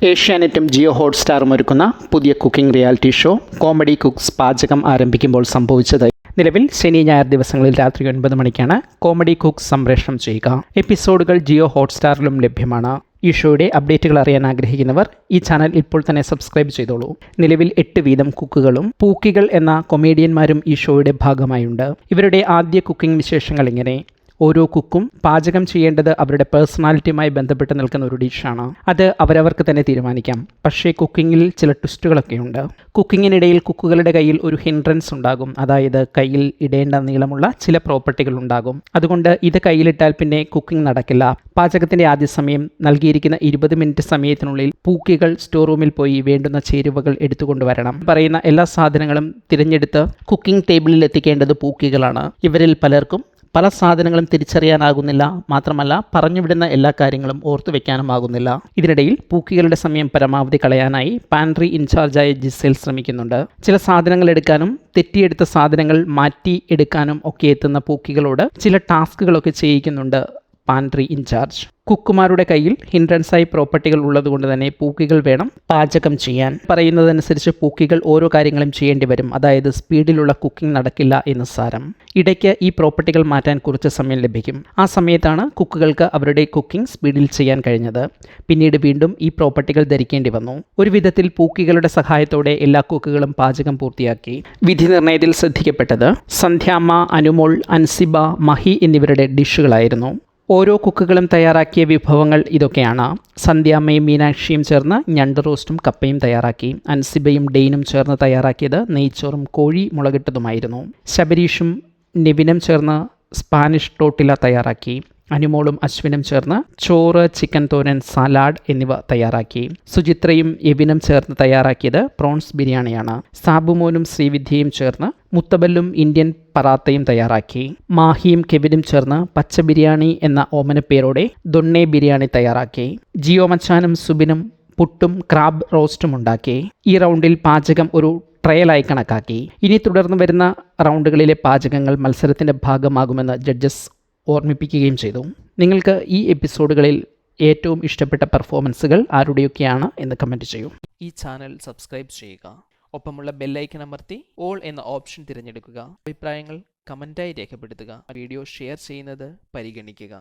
ഏഷ്യാനെറ്റും ജിയോ ഹോട്ട്സ്റ്റാറും ഒരുക്കുന്ന പുതിയ cooking reality show comedy cooks പാചകം ആരംഭിക്കുമ്പോൾ സംഭവിച്ചത്. നിലവിൽ ശനി ഞായർ ദിവസങ്ങളിൽ രാത്രി 9 മണിക്കാണ് കോമഡി കുക്സ് സംപ്രേഷണം ചെയ്യുക. എപ്പിസോഡുകൾ ജിയോ ഹോട്ട്സ്റ്റാറിലും ലഭ്യമാണ്. ഈ ഷോയുടെ അപ്ഡേറ്റുകൾ അറിയാൻ ആഗ്രഹിക്കുന്നവർ ഈ ചാനൽ ഇപ്പോൾ തന്നെ സബ്സ്ക്രൈബ് ചെയ്തോളൂ. നിലവിൽ 8 വീതം കുക്കുകളും പൂക്കികൾ എന്ന കൊമേഡിയന്മാരും ഈ ഷോയുടെ ഭാഗമായുണ്ട്. ഇവരുടെ ആദ്യ കുക്കിംഗ് വിശേഷങ്ങൾ ഇങ്ങനെ: ഓരോ കുക്കും പാചകം ചെയ്യേണ്ടത് അവരുടെ പേഴ്സണാലിറ്റിയുമായി ബന്ധപ്പെട്ട് നിൽക്കുന്ന ഒരു ഡിഷാണ്. അത് അവരവർക്ക് തന്നെ തീരുമാനിക്കാം. പക്ഷേ കുക്കിങ്ങിൽ ചില ട്വിസ്റ്റുകളൊക്കെയുണ്ട്. കുക്കിങ്ങിനിടയിൽ കുക്കുകളുടെ കയ്യിൽ ഒരു ഹിൻഡ്രൻസ് ഉണ്ടാകും. അതായത് കയ്യിൽ ഇടേണ്ട നീളമുള്ള ചില പ്രോപ്പർട്ടികൾ ഉണ്ടാകും. അതുകൊണ്ട് ഇത് കയ്യിലിട്ടാൽ പിന്നെ കുക്കിംഗ് നടക്കില്ല. പാചകത്തിൻ്റെ ആദ്യ സമയം നൽകിയിരിക്കുന്ന 20 മിനിറ്റ് സമയത്തിനുള്ളിൽ പൂക്കികൾ സ്റ്റോർ റൂമിൽ പോയി വേണ്ടുന്ന ചേരുവകൾ എടുത്തുകൊണ്ടുവരണം. പറയുന്ന എല്ലാ സാധനങ്ങളും തിരഞ്ഞെടുത്ത് കുക്കിംഗ് ടേബിളിൽ എത്തിക്കേണ്ടത് പൂക്കികളാണ്. ഇവരിൽ പലർക്കും പല സാധനങ്ങളും തിരിച്ചറിയാനാകുന്നില്ല. മാത്രമല്ല പറഞ്ഞുവിടുന്ന എല്ലാ കാര്യങ്ങളും ഓർത്തു വെക്കാനുമാകുന്നില്ല. ഇതിനിടയിൽ പൂക്കികളുടെ സമയം പരമാവധി കളയാനായി പാൻട്രി ഇൻചാർജായ ജിസേൽ ശ്രമിക്കുന്നുണ്ട്. ചില സാധനങ്ങൾ എടുക്കാനും തെറ്റിയെടുത്ത സാധനങ്ങൾ മാറ്റി എടുക്കാനും ഒക്കെ എത്തുന്ന പൂക്കികളോട് ചില ടാസ്കുകളൊക്കെ ചെയ്യിക്കുന്നുണ്ട് പാൻട്രി ഇൻചാർജ്. കുക്കുമാരുടെ കയ്യിൽ ഹിൻഡ്രൻസായി പ്രോപ്പർട്ടികൾ ഉള്ളതുകൊണ്ട് തന്നെ പൂക്കികൾ വേണം പാചകം ചെയ്യാൻ. പറയുന്നതനുസരിച്ച് പൂക്കികൾ ഓരോ കാര്യങ്ങളും ചെയ്യേണ്ടി വരും. അതായത് സ്പീഡിലുള്ള കുക്കിംഗ് നടക്കില്ല എന്ന് സാരം. ഇടയ്ക്ക് ഈ പ്രോപ്പർട്ടികൾ മാറ്റാൻ കുറച്ച് സമയം ലഭിക്കും. ആ സമയത്താണ് കുക്കുകൾക്ക് അവരുടെ കുക്കിംഗ് സ്പീഡിൽ ചെയ്യാൻ കഴിഞ്ഞത്. പിന്നീട് വീണ്ടും ഈ പ്രോപ്പർട്ടികൾ ധരിക്കേണ്ടി വന്നു. ഒരു വിധത്തിൽ പൂക്കികളുടെ സഹായത്തോടെ എല്ലാ കുക്കുകളും പാചകം പൂർത്തിയാക്കി. വിധി നിർണയത്തിൽ ശ്രദ്ധിക്കപ്പെട്ടത് സന്ധ്യാമ്മ, അനുമോൾ, അൻസിബ, മഹി എന്നിവരുടെ ഡിഷുകളായിരുന്നു. ഓരോ കുക്കുകളും തയ്യാറാക്കിയ വിഭവങ്ങൾ ഇതൊക്കെയാണ്. സന്ധ്യാമ്മയും മീനാക്ഷിയും ചേർന്ന് ഞണ്ട് റോസ്റ്റും കപ്പയും തയ്യാറാക്കി. അൻസിബയും ഡെയിനും ചേർന്ന് തയ്യാറാക്കിയത് നെയ്ച്ചോറും കോഴി മുളകിട്ടതുമായിരുന്നു. ശബരീഷും നിവിനും ചേർന്ന് സ്പാനിഷ് ടോട്ടില തയ്യാറാക്കി. അനുമോളും അശ്വിനും ചേർന്ന് ചോറ്, ചിക്കൻ തോരൻ, സലാഡ് എന്നിവ തയ്യാറാക്കി. സുചിത്രയും എവിനും ചേർന്ന് തയ്യാറാക്കിയത് പ്രോൺസ് ബിരിയാണിയാണ്. സാബുമോനും ശ്രീവിദ്യയും ചേർന്ന് മുത്തബല്ലും ഇന്ത്യൻ പറാത്തയും തയ്യാറാക്കി. മാഹിയും കെവിനും ചേർന്ന് പച്ച ബിരിയാണി എന്ന ഓമനപ്പേരോടെ ദൊണ്ണെ ബിരിയാണി തയ്യാറാക്കി. ജിയോ മച്ചാനും സുബിനും പുട്ടും ക്രാബ് റോസ്റ്റും ഉണ്ടാക്കി. ഈ റൗണ്ടിൽ പാചകം ഒരു ട്രയലായി കണക്കാക്കി. ഇനി തുടർന്ന് വരുന്ന റൗണ്ടുകളിലെ പാചകങ്ങൾ മത്സരത്തിൻ്റെ ഭാഗമാകുമെന്ന് ജഡ്ജസ് ഓർമ്മിപ്പിക്കുകയും ചെയ്തു. നിങ്ങൾക്ക് ഈ എപ്പിസോഡുകളിൽ ഏറ്റവും ഇഷ്ടപ്പെട്ട പെർഫോമൻസുകൾ ആരുടെയൊക്കെയാണ് എന്ന് കമൻറ്റ് ചെയ്യൂ. ഈ ചാനൽ സബ്സ്ക്രൈബ് ചെയ്യുക. ഒപ്പമുള്ള ബെല്ലൈക്കൺ അമർത്തി ഓൾ എന്ന ഓപ്ഷൻ തിരഞ്ഞെടുക്കുക. അഭിപ്രായങ്ങൾ കമൻറ്റായി രേഖപ്പെടുത്തുക. വീഡിയോ ഷെയർ ചെയ്യുന്നത് പരിഗണിക്കുക.